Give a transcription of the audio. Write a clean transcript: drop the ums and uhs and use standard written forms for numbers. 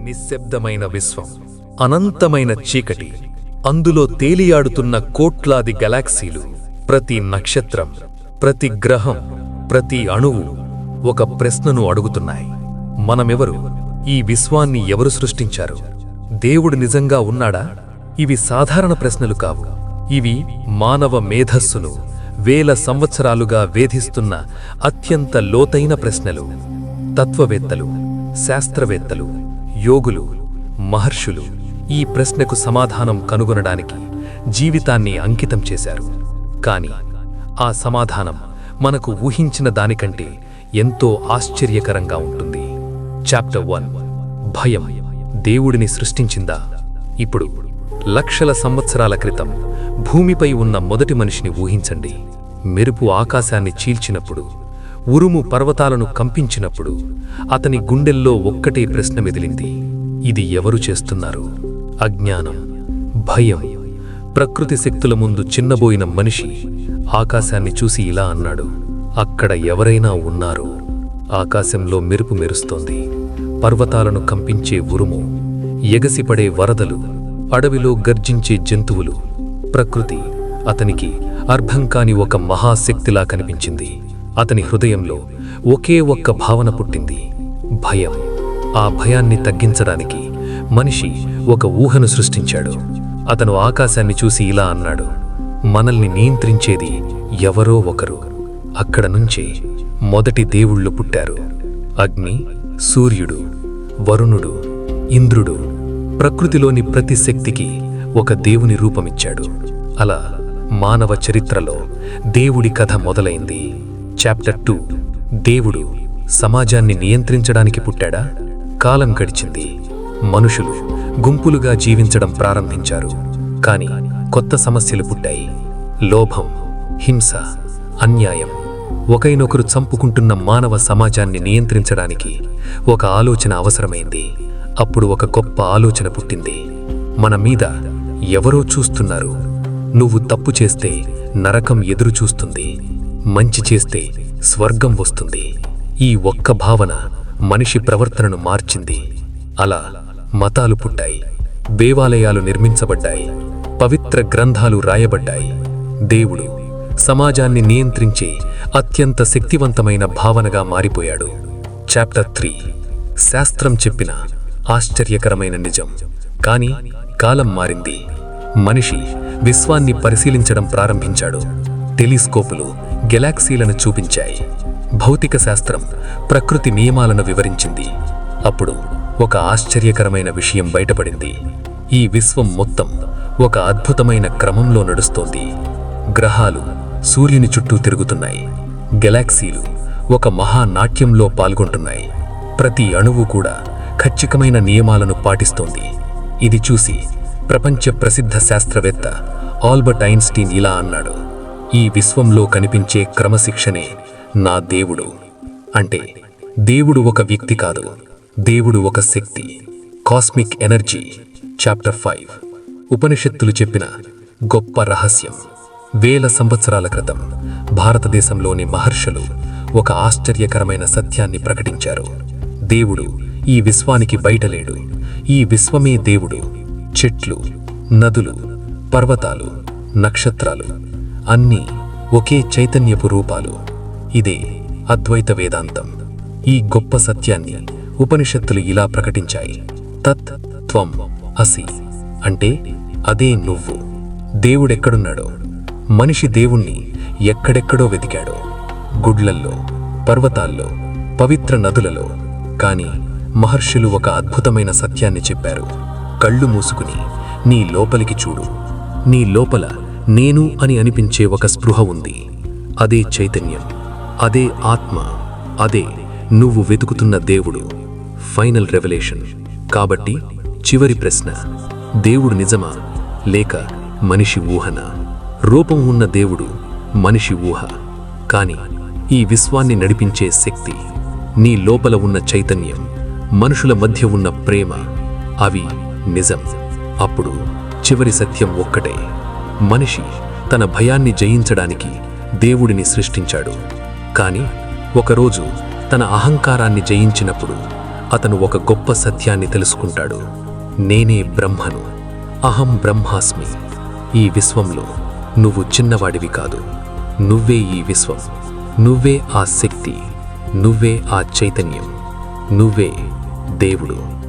నిశ్శబ్దమైన విశ్వం, అనంతమైన చీకటి, అందులో తేలియాడుతున్న కోట్లాది గెలాక్సీలు. ప్రతి నక్షత్రం, ప్రతి గ్రహం, ప్రతి అణువు ఒక ప్రశ్నను అడుగుతున్నాయి. మనమెవరు? ఈ విశ్వాన్ని ఎవరు సృష్టించారు? దేవుడు నిజంగా ఉన్నాడా? ఇవి సాధారణ ప్రశ్నలు కావు. ఇవి మానవ మేధస్సును వేల సంవత్సరాలుగా వేధిస్తున్న అత్యంత లోతైన ప్రశ్నలు. తత్వవేత్తలు, శాస్త్రవేత్తలు, యోగులు, మహర్షులు ఈ ప్రశ్నకు సమాధానం కనుగొనడానికి జీవితాన్ని అంకితం చేశారు. కాని ఆ సమాధానం మనకు ఊహించిన దానికంటే ఎంతో ఆశ్చర్యకరంగా ఉంటుంది. చాప్టర్ 1, భయం దేవుడిని సృష్టించిందా? ఇప్పుడు లక్షల సంవత్సరాల క్రితం భూమిపై ఉన్న మొదటి మనిషిని ఊహించండి. మెరుపు ఆకాశాన్ని చీల్చినప్పుడు, ఉరుము పర్వతాలను కంపించినప్పుడు అతని గుండెల్లో ఒక్కటే ప్రశ్న మెదిలింది: ఇది ఎవరు చేస్తున్నారు? అజ్ఞానం, భయం. ప్రకృతి శక్తుల ముందు చిన్నబోయిన మనిషి ఆకాశాన్ని చూసి ఇలా అన్నాడు: అక్కడ ఎవరైనా ఉన్నారో? ఆకాశంలో మెరుపు మెరుస్తోంది, పర్వతాలను కంపించే ఉరుము, ఎగసిపడే వరదలు, అడవిలో గర్జించే జంతువులు. ప్రకృతి అతనికి అర్థం కాని ఒక మహాశక్తిలా కనిపించింది. అతని హృదయంలో ఒకే ఒక్క భావన పుట్టింది: భయం. ఆ భయాన్ని తగ్గించడానికి మనిషి ఒక ఊహను సృష్టించాడు. అతను ఆకాశాన్ని చూసి ఇలా అన్నాడు: మనల్ని నియంత్రించేది ఎవరో ఒకరు. అక్కడ నుంచే మొదటి దేవుళ్ళు పుట్టారు. అగ్ని, సూర్యుడు, వరుణుడు, ఇంద్రుడు. ప్రకృతిలోని ప్రతి శక్తికి ఒక దేవుని రూపమిచ్చాడు. అలా మానవ చరిత్రలో దేవుడి కథ మొదలైంది. చాప్టర్ 2, దేవుడు సమాజాన్ని నియంత్రించడానికి పుట్టాడా? కాలం గడిచింది. మనుషులు గుంపులుగా జీవించడం ప్రారంభించారు. కాని కొత్త సమస్యలు పుట్టాయి: లోభం, హింస, అన్యాయం. ఒకరినొకరు చంపుకుంటున్న మానవ సమాజాన్ని నియంత్రించడానికి ఒక ఆలోచన అవసరమైంది. అప్పుడు ఒక గొప్ప ఆలోచన పుట్టింది: మన మీద ఎవరో చూస్తున్నారు. నువ్వు తప్పు చేస్తే నరకం ఎదురు చూస్తుంది, మంచి చేస్తే స్వర్గం వస్తుంది. ఈ ఒక్క భావన మనిషి ప్రవర్తనను మార్చింది. అలా మతాలు పుట్టాయి, దేవాలయాలు నిర్మించబడ్డాయి, పవిత్ర గ్రంథాలు రాయబడ్డాయి. దేవుడు సమాజాన్ని నియంత్రించే అత్యంత శక్తివంతమైన భావనగా మారిపోయాడు. చాప్టర్ 3, శాస్త్రం చెప్పిన ఆశ్చర్యకరమైన నిజం. కాని కాలం మారింది. మనిషి విశ్వాన్ని పరిశీలించడం ప్రారంభించాడు. టెలిస్కోపులు గెలాక్సీలను చూపించాయి. భౌతిక శాస్త్రం ప్రకృతి నియమాలను వివరించింది. అప్పుడు ఒక ఆశ్చర్యకరమైన విషయం బయటపడింది: ఈ విశ్వం మొత్తం ఒక అద్భుతమైన క్రమంలో నడుస్తోంది. గ్రహాలు సూర్యుని చుట్టూ తిరుగుతున్నాయి. గెలాక్సీలు ఒక మహానాట్యంలో పాల్గొంటున్నాయి. ప్రతి అణువు కూడా ఖచ్చితమైన నియమాలను పాటిస్తోంది. ఇది చూసి ప్రపంచ ప్రసిద్ధ శాస్త్రవేత్త ఆల్బర్ట్ ఐన్స్టీన్ ఇలా అన్నాడు: ఈ విశ్వంలో కనిపించే క్రమశిక్షణే నా దేవుడు. అంటే దేవుడు ఒక వ్యక్తి కాదు, దేవుడు ఒక శక్తి, కాస్మిక్ ఎనర్జీ. చాప్టర్ 5, ఉపనిషత్తులు చెప్పిన గొప్ప రహస్యం. వేల సంవత్సరాల క్రితం భారతదేశంలోని మహర్షులు ఒక ఆశ్చర్యకరమైన సత్యాన్ని ప్రకటించారు: దేవుడు ఈ విశ్వానికి బయట లేడు, ఈ విశ్వమే దేవుడు. చెట్లు, నదులు, పర్వతాలు, నక్షత్రాలు అన్నీ ఒకే చైతన్యపు రూపాలు. ఇదే అద్వైత వేదాంతం. ఈ గొప్ప సత్యాన్ని ఉపనిషత్తులు ఇలా ప్రకటించాయి: తత్ త్వం అసి, అంటే అదే నువ్వు. దేవుడెక్కడున్నాడో? మనిషి దేవుణ్ణి ఎక్కడెక్కడో వెతికాడో, గుడ్లల్లో, పర్వతాల్లో, పవిత్ర నదులలో. కాని మహర్షులు ఒక అద్భుతమైన సత్యాన్ని చెప్పారు: కళ్ళు మూసుకుని నీ లోపలికి చూడు. నీ లోపల నేను అని అనిపించే ఒక స్పృహ ఉంది. అదే చైతన్యం, అదే ఆత్మ, అదే నువ్వు వెతుకుతున్న దేవుడు. Final revolution. కాబట్టి చివరి ప్రశ్న: దేవుడు నిజమా లేక మనిషి ఊహనా? రూపం ఉన్న దేవుడు మనిషి ఊహ. కాని ఈ విశ్వాన్ని నడిపించే శక్తి, నీ లోపల ఉన్న చైతన్యం, మనుషుల మధ్య ఉన్న ప్రేమ, అవి నిజం. అప్పుడు చివరి సత్యం ఒక్కటే: మనిషి తన భయాన్ని జయించడానికి దేవుడిని సృష్టించాడు. కాని ఒకరోజు తన అహంకారాన్ని జయించినప్పుడు అతను ఒక గొప్ప సత్యాన్ని తెలుసుకుంటాడు. నేనే బ్రహ్మను, అహం బ్రహ్మాస్మి. ఈ విశ్వంలో నువ్వు చిన్నవాడివి కాదు. నువ్వే ఈ విశ్వం, నువ్వే ఆ శక్తి, నువ్వే ఆ చైతన్యం, నువ్వే దేవుడు.